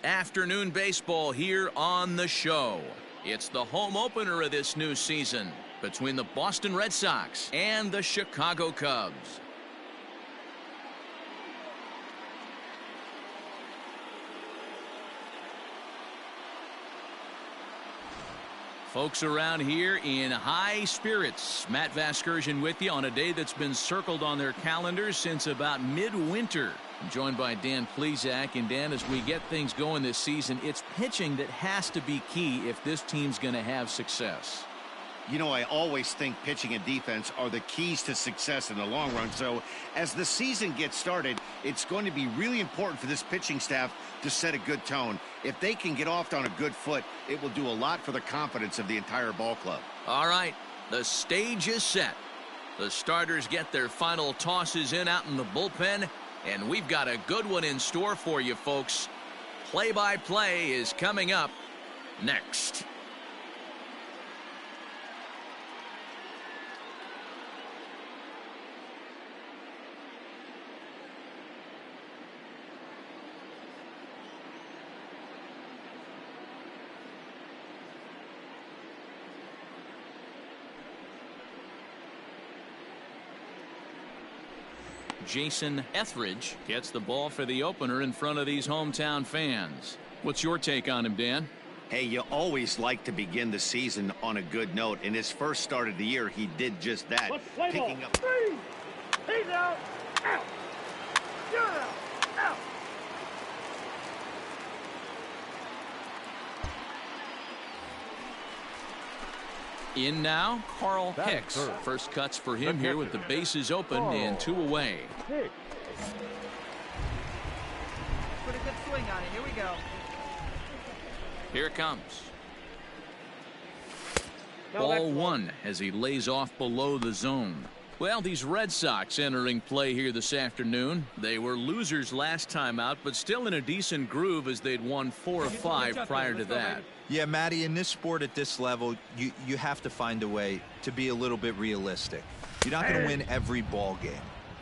Afternoon baseball here on the show. It's the home opener of this new season between the Boston Red Sox and the Chicago Cubs. Folks around here in high spirits. Matt Vasgersian with you on a day that's been circled on their calendars since about midwinter. I'm joined by Dan Plesac. And Dan, as we get things going this season, it's pitching that has to be key if this team's going to have success. You know, I always think pitching and defense are the keys to success in the long run. So as the season gets started, it's going to be really important for this pitching staff to set a good tone. If they can get off on a good foot, it will do a lot for the confidence of the entire ball club. All right, the stage is set. The starters get their final tosses in out in the bullpen, and we've got a good one in store for you, folks. Play-by-play is coming up next. Jason Etheridge gets the ball for the opener in front of these hometown fans. What's your take on him, Dan? Hey, you always like to begin the season on a good note. In his first start of the year, he did just that. Picking up. Three. He's out. Out. You're out. Out. In now, Carl Hicks. First cuts for him here with the bases open and 2 away. Put a good swing on it. Here we go. Here it comes. Ball 1 as he lays off below the zone. Well, these Red Sox entering play here this afternoon. They were losers last time out, but still in a decent groove as they'd won 4 of 5 prior to that. Yeah, Matty, in this sport at this level, you have to find a way to be a little bit realistic. You're not going to win every ball game.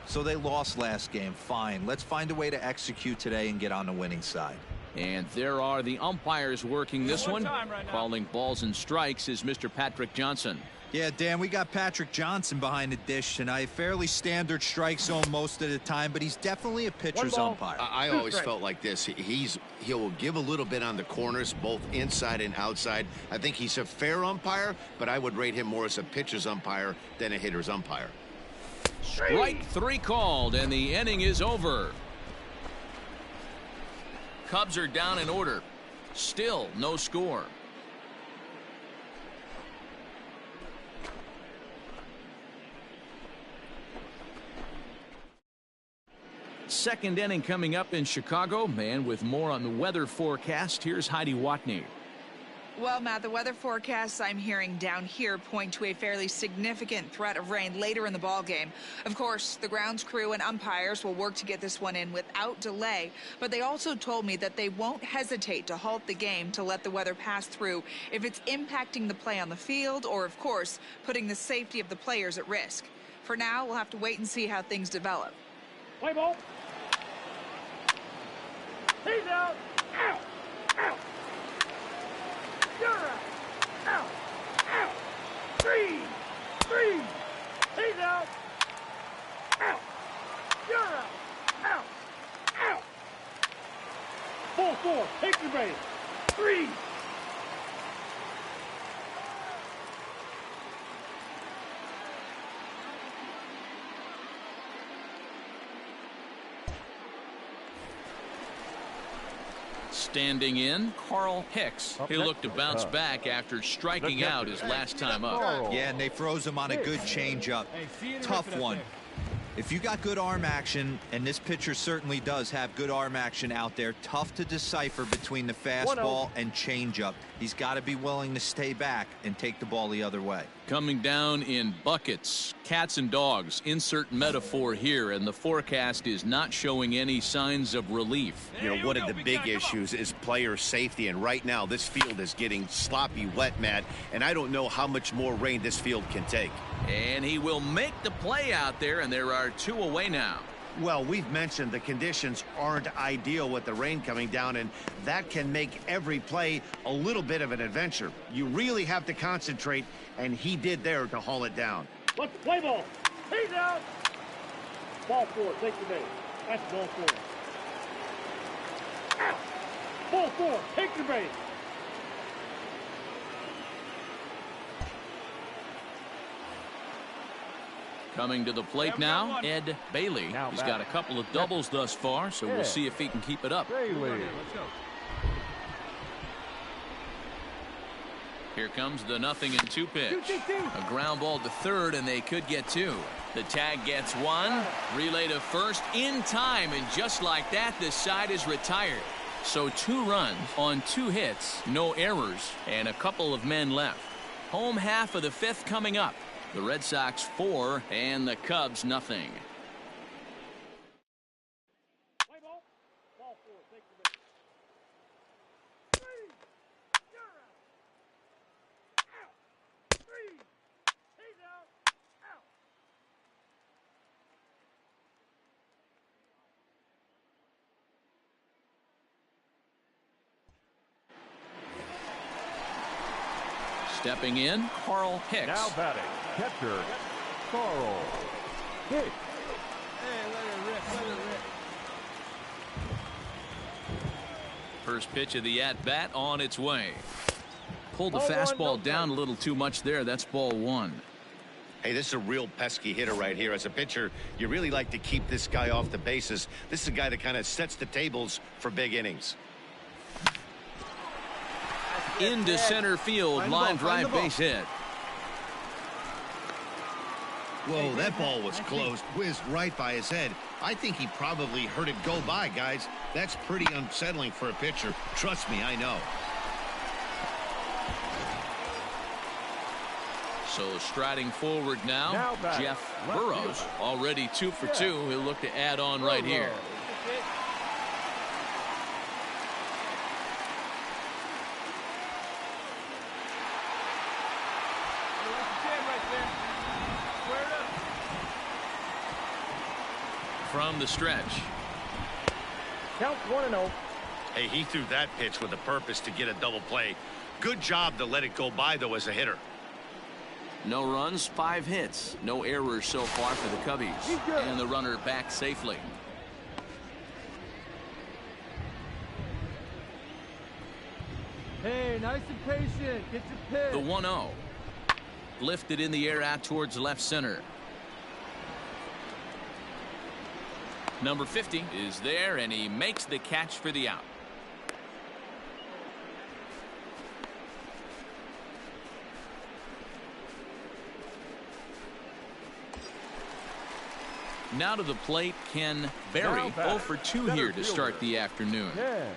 So they lost last game. Fine. Let's find a way to execute today and get on the winning side. And there are the umpires working this one. Calling balls and strikes is Mr. Patrick Johnson. Yeah, Dan, we got Patrick Johnson behind the dish tonight. Fairly standard strike zone most of the time, but he's definitely a pitcher's umpire. I always felt like this. He'll give a little bit on the corners, both inside and outside. I think he's a fair umpire, but I would rate him more as a pitcher's umpire than a hitter's umpire. Strike 3 called, and the inning is over. Cubs are down in order. Still no score. Second inning coming up in Chicago, and with more on the weather forecast, here's Heidi Watney. Well, Matt, the weather forecasts I'm hearing down here point to a fairly significant threat of rain later in the ball game. Of course, the grounds crew and umpires will work to get this one in without delay, but they also told me that they won't hesitate to halt the game to let the weather pass through if it's impacting the play on the field or, of course, putting the safety of the players at risk. For now, we'll have to wait and see how things develop. Play ball. He's out. Out. Out. You're out. Out. Out. 3. 3. He's out. Out. You're out. Out. Out. 4-4. Take your base. 3. Standing in, Carl Hicks. He looked to bounce back after striking out his last time up. Yeah, and they froze him on a good changeup. Tough one. If you got good arm action, and this pitcher certainly does have good arm action out there, tough to decipher between the fastball and changeup. He's got to be willing to stay back and take the ball the other way. Coming down in buckets, cats and dogs, insert metaphor here, and the forecast is not showing any signs of relief. You know, one of the big issues is player safety, and right now this field is getting sloppy wet, Matt, and I don't know how much more rain this field can take. And he will make the play out there, and there are 2 away now. Well, we've mentioned the conditions aren't ideal with the rain coming down, and that can make every play a little bit of an adventure. You really have to concentrate, and he did there to haul it down. Let's play ball. He's out. Ball 4, take the base. That's ball 4. Out. Ball 4, take the base. Coming to the plate now, Ed Bailey. He's got a couple of doubles thus far, so we'll see if he can keep it up. Here comes the 0-2 pitch. A ground ball to third, and they could get 2. The tag gets 1. Relay to first in time, and just like that, this side is retired. So 2 runs on 2 hits, no errors, and a couple of men left. Home half of the 5th coming up. The Red Sox 4 and the Cubs nothing. Play ball. Ball 4, take the base. 3. You're out. Out. 3. He's out. Out. Stepping in, Carl Hicks. Now batting, catcher, Carl Hicks. First pitch of the at-bat on its way. Pulled the fastball down a little too much there. That's ball 1. Hey, this is a real pesky hitter right here. As a pitcher, you really like to keep this guy off the bases. This is a guy that kind of sets the tables for big innings. Into center field, line drive base hit. Whoa, that ball was close. Whizzed right by his head. I think he probably heard it go by, guys. That's pretty unsettling for a pitcher. Trust me, I know. So striding forward now Jeff Burrows, already 2 for 2. He'll look to add on right here. From the stretch. Count 1-0. Hey, he threw that pitch with a purpose to get a double play. Good job to let it go by, though, as a hitter. No runs, 5 hits. No errors so far for the Cubbies. And the runner back safely. Hey, nice and patient. Get your pitch. The 1-0. Lifted in the air out towards left center. Number 50 is there, and he makes the catch for the out. Now to the plate, Ken Berry. 0 for 2 here to start the afternoon. Ken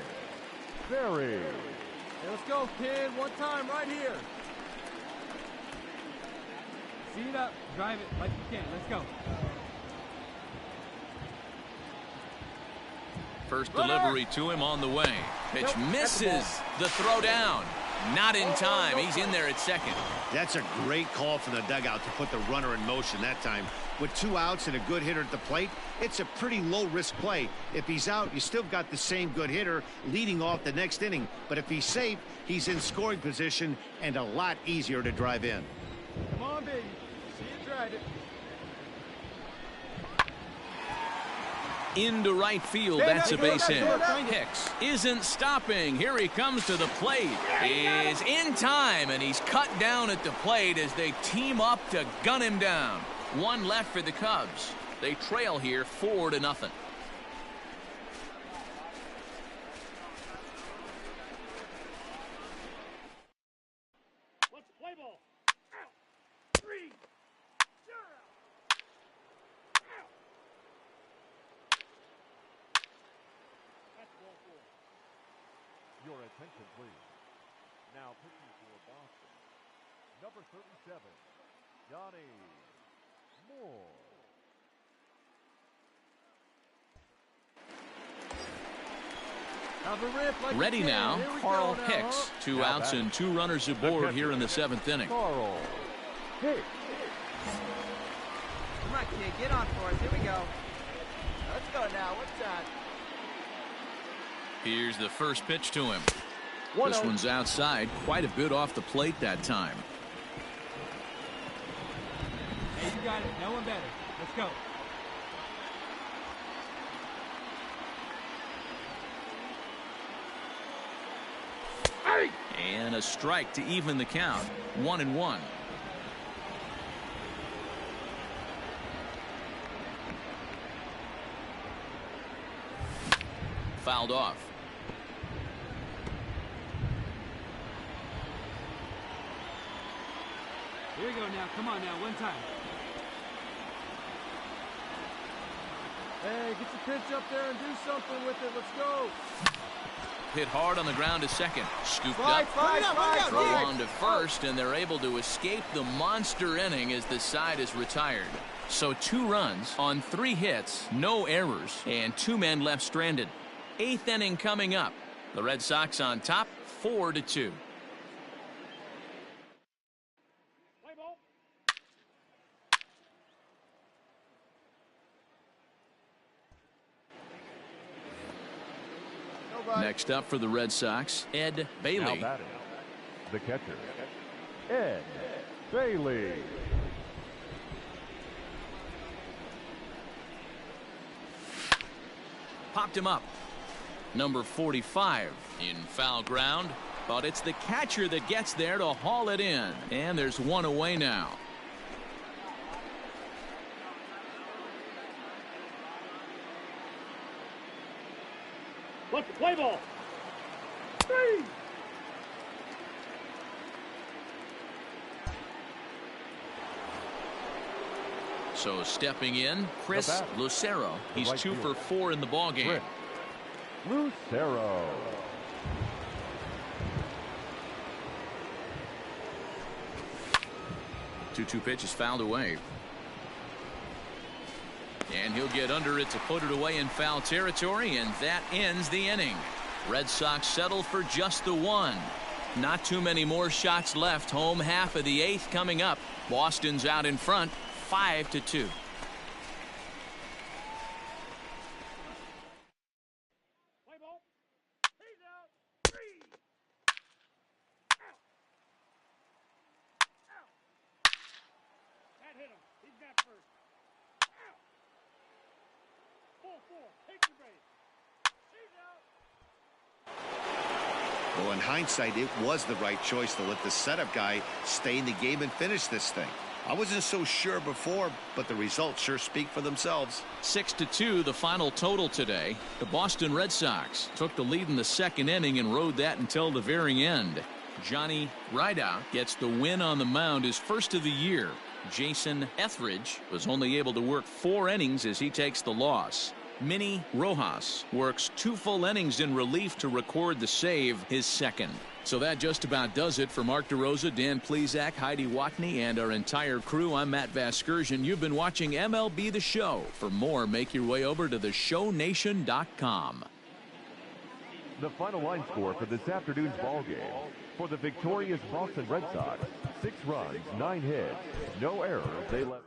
Berry. Hey, let's go, kid. One time right here. See it up. Drive it like you can. Let's go. First delivery to him on the way. Pitch misses. The throw down. Not in time. He's in there at second. That's a great call from the dugout to put the runner in motion that time. With 2 outs and a good hitter at the plate, it's a pretty low-risk play. If he's out, you still got the same good hitter leading off the next inning. But if he's safe, he's in scoring position and a lot easier to drive in. Come on, baby. See you drive it. Into right field. That's a base hit. Hicks isn't stopping. Here he comes to the plate. Is in time, and he's cut down at the plate as they team up to gun him down. 1 left for the Cubs. They trail here 4-0. Let's play ball. Out. 3. You're out. Out. That's ball 4. Your attention, please. Now pitching for Boston, number 37, Johnny Moore. Ready now, Carl Hicks. 2 outs and 2 runners aboard here in the 7th inning. Carl Hicks. Come on, kid. Get on for it. Here we go. Here's the first pitch to him. One This out. one's outside, quite a bit off the plate that time. Hey, you got it. No one better. Let's go. And a strike to even the count. 1-1. Fouled off. Here we go now. Come on now. One time. Hey, get your pitch up there and do something with it. Let's go. Hit hard on the ground to second. Scooped Slide, up. slide. Throw on to first, and they're able to escape the monster inning as the side is retired. So 2 runs on 3 hits, no errors, and 2 men left stranded. 8th inning coming up. The Red Sox on top, 4-2. Play ball. Next up for the Red Sox, Ed Now Bailey. batting, the catcher, Ed Bailey. Popped him up. Number 45 in foul ground, but it's the catcher that gets there to haul it in. And there's 1 away now. Let's play ball. 3. So stepping in, Chris batter. Lucero. The He's right 2 for fielder. 4 in the ball game. Chris Lucero. Two pitch is fouled away. And he'll get under it to put it away in foul territory, and that ends the inning. Red Sox settle for just the 1. Not too many more shots left. Home half of the 8th coming up. Boston's out in front, 5-2. Play ball. He's out. 3. Out. Out. That hit him. He's got first. Out. 4-4. Take the base. He's out. Well, in hindsight, it was the right choice to let the setup guy stay in the game and finish this thing. I wasn't so sure before, but the results sure speak for themselves. 6-2 the final total today. The Boston Red Sox took the lead in the 2nd inning and rode that until the very end. Johnny Rideout gets the win on the mound, his first of the year. Jason Etheridge was only able to work 4 innings as he takes the loss. Minnie Rojas works 2 full innings in relief to record the save, his 2nd. So that just about does it for Mark DeRosa, Dan Plesac, Heidi Watney, and our entire crew. I'm Matt Vasgersian. You've been watching MLB The Show. For more, make your way over to theshownation.com. The final line score for this afternoon's ball game. For the victorious Boston Red Sox, 6 runs, 9 hits, no errors. They left.